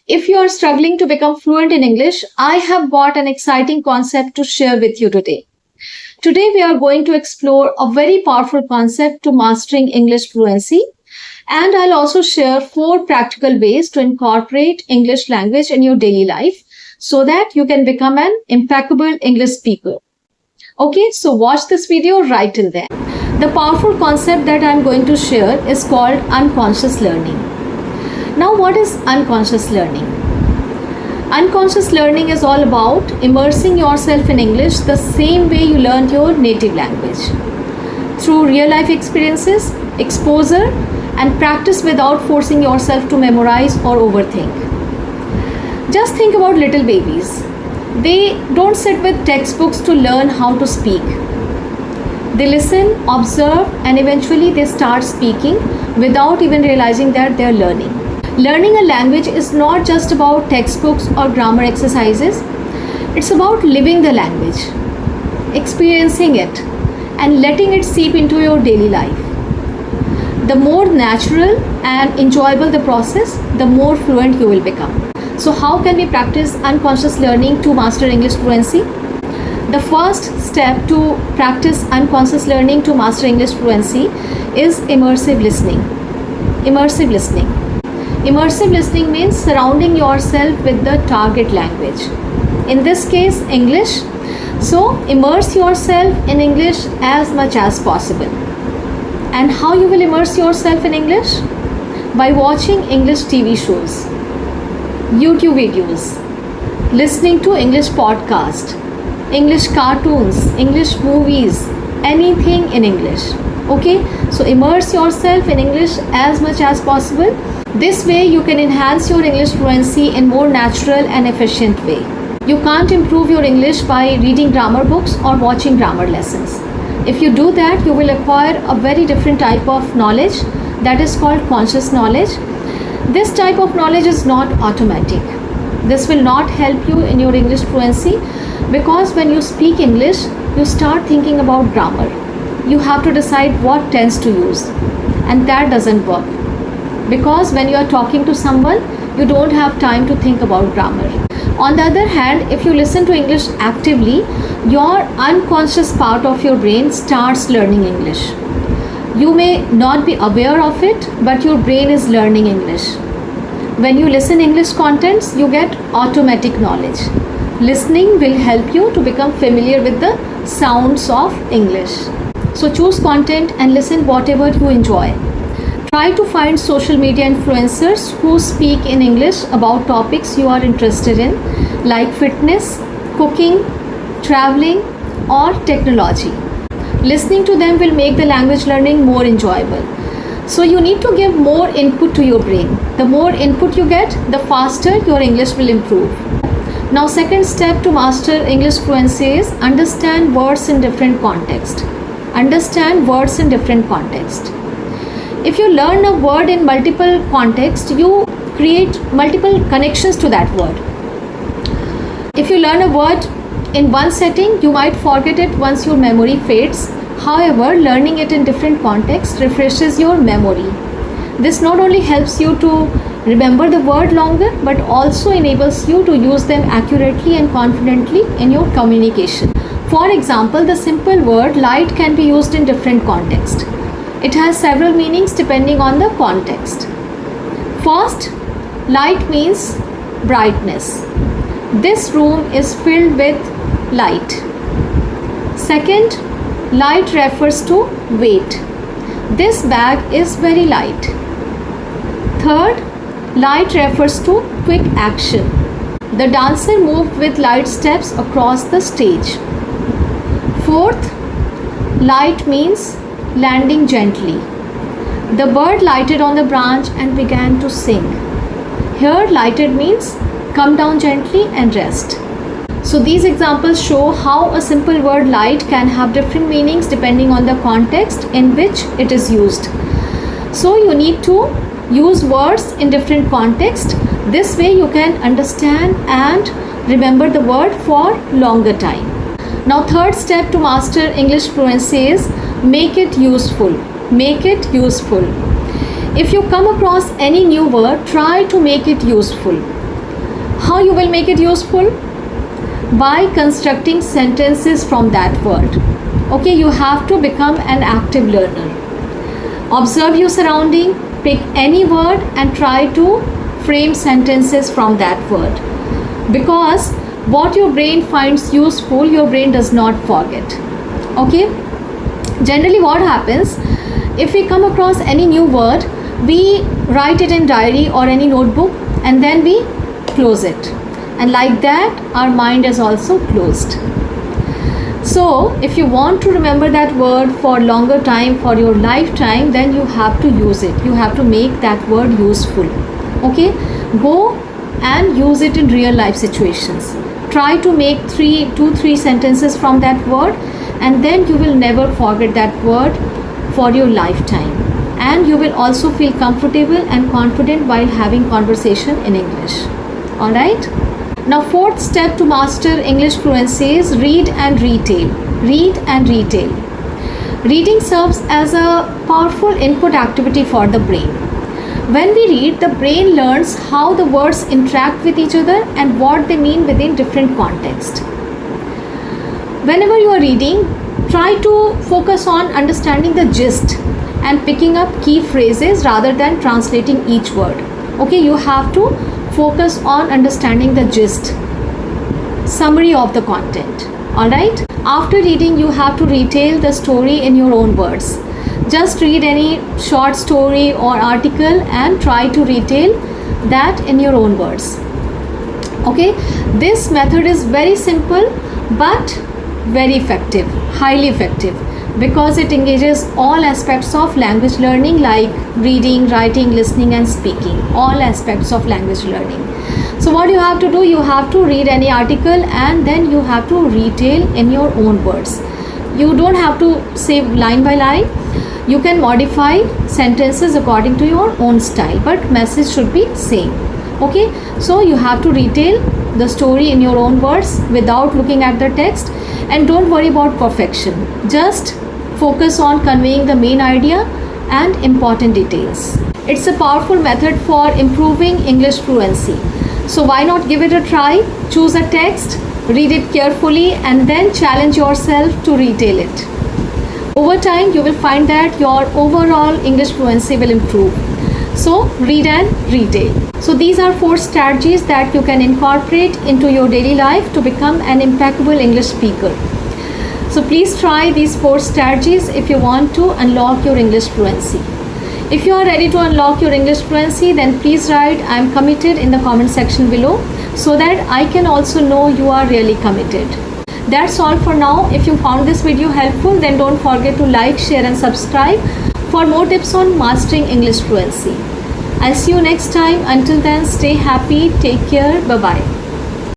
If you are struggling to become fluent in English, I have got an exciting concept to share with you today. Today, we are going to explore a very powerful concept to mastering English fluency, and I'll also share 4 practical ways to incorporate English language in your daily life so that you can become an impeccable English speaker. Okay, so watch this video right till then. The powerful concept that I'm going to share is called unconscious learning. Now, what is unconscious learning? Unconscious learning is all about immersing yourself in English the same way you learned your native language. Through real life experiences, exposure, and practice without forcing yourself to memorize or overthink. Just think about little babies. They don't sit with textbooks to learn how to speak. They listen, observe, and eventually they start speaking without even realizing that they are learning. Learning a language is not just about textbooks or grammar exercises. It's about living the language, experiencing it, and letting it seep into your daily life. The more natural and enjoyable the process, the more fluent you will become. So how can we practice unconscious learning to master English fluency? The first step to practice unconscious learning to master English fluency is immersive listening. Immersive listening. Immersive listening means surrounding yourself with the target language. In this case, English. So immerse yourself in English as much as possible. And how you will immerse yourself in English? By watching English TV shows, YouTube videos, listening to English podcasts, English cartoons, English movies, anything in English. Okay, so immerse yourself in English as much as possible. This way you can enhance your English fluency in more natural and efficient way. You can't improve your English by reading grammar books or watching grammar lessons. If you do that, you will acquire a very different type of knowledge that is called conscious knowledge. This type of knowledge is not automatic. This will not help you in your English fluency because when you speak English, you start thinking about grammar. You have to decide what tense to use, and that doesn't work. Because when you are talking to someone, you don't have time to think about grammar. On the other hand, if you listen to English actively, your unconscious part of your brain starts learning English. You may not be aware of it, but your brain is learning English. When you listen English contents, you get automatic knowledge. Listening will help you to become familiar with the sounds of English. So choose content and listen whatever you enjoy. Try to find social media influencers who speak in English about topics you are interested in, like fitness, cooking, traveling, or technology. Listening to them will make the language learning more enjoyable. So you need to give more input to your brain. The more input you get, the faster your English will improve. Now, second step to master English fluency is understand words in different contexts. Understand words in different contexts. If you learn a word in multiple contexts, you create multiple connections to that word. If you learn a word in one setting, you might forget it once your memory fades. However, learning it in different contexts refreshes your memory. This not only helps you to remember the word longer, but also enables you to use them accurately and confidently in your communication. For example, the simple word light can be used in different contexts. It has several meanings depending on the context. First, light means brightness. This room is filled with light. Second, light refers to weight. This bag is very light. Third, light refers to quick action. The dancer moved with light steps across the stage. Fourth, light means landing gently. The bird lighted on the branch and began to sing. Here, lighted means come down gently and rest. So these examples show how a simple word light can have different meanings depending on the context in which it is used. So you need to use words in different contexts. This way you can understand and remember the word for longer time. Now, third step to master English fluency is make it useful. Make it useful. If you come across any new word, try to make it useful. How you will make it useful? By constructing sentences from that word. Okay, you have to become an active learner. Observe your surrounding, pick any word and try to frame sentences from that word. Because what your brain finds useful, your brain does not forget. Okay? Generally what happens, if we come across any new word, we write it in diary or any notebook and then we close it. And like that, our mind is also closed. So, if you want to remember that word for longer time, for your lifetime, then you have to use it. You have to make that word useful. Okay? Go and use it in real life situations. Try to make 2-3 sentences from that word, and then you will never forget that word for your lifetime. And you will also feel comfortable and confident while having conversation in English. Alright? Now, fourth step to master English fluency is read and retell. Read and retell. Reading serves as a powerful input activity for the brain. When we read, the brain learns how the words interact with each other and what they mean within different contexts. Whenever you are reading, try to focus on understanding the gist and picking up key phrases rather than translating each word. Okay, you have to focus on understanding the gist, summary of the content. Alright? After reading, you have to retell the story in your own words. Just read any short story or article and try to retell that in your own words. Okay? This method is very simple but very effective, highly effective, because it engages all aspects of language learning like reading, writing, listening and speaking. All aspects of language learning. So what you have to do, you have to read any article and then you have to retell in your own words. You don't have to say line by line. You can modify sentences according to your own style, but message should be same. Okay, so you have to retell the story in your own words without looking at the text, and don't worry about perfection. Just focus on conveying the main idea and important details. It's a powerful method for improving English fluency. So why not give it a try? Choose a text, read it carefully and then challenge yourself to retell it. Over time, you will find that your overall English fluency will improve. So read and retell. So these are 4 strategies that you can incorporate into your daily life to become an impeccable English speaker. So please try these 4 strategies if you want to unlock your English fluency. If you are ready to unlock your English fluency, then please write "I am committed" in the comment section below so that I can also know you are really committed. That's all for now. If you found this video helpful, then don't forget to like, share and subscribe for more tips on mastering English fluency. I'll see you next time. Until then, stay happy, take care, bye-bye.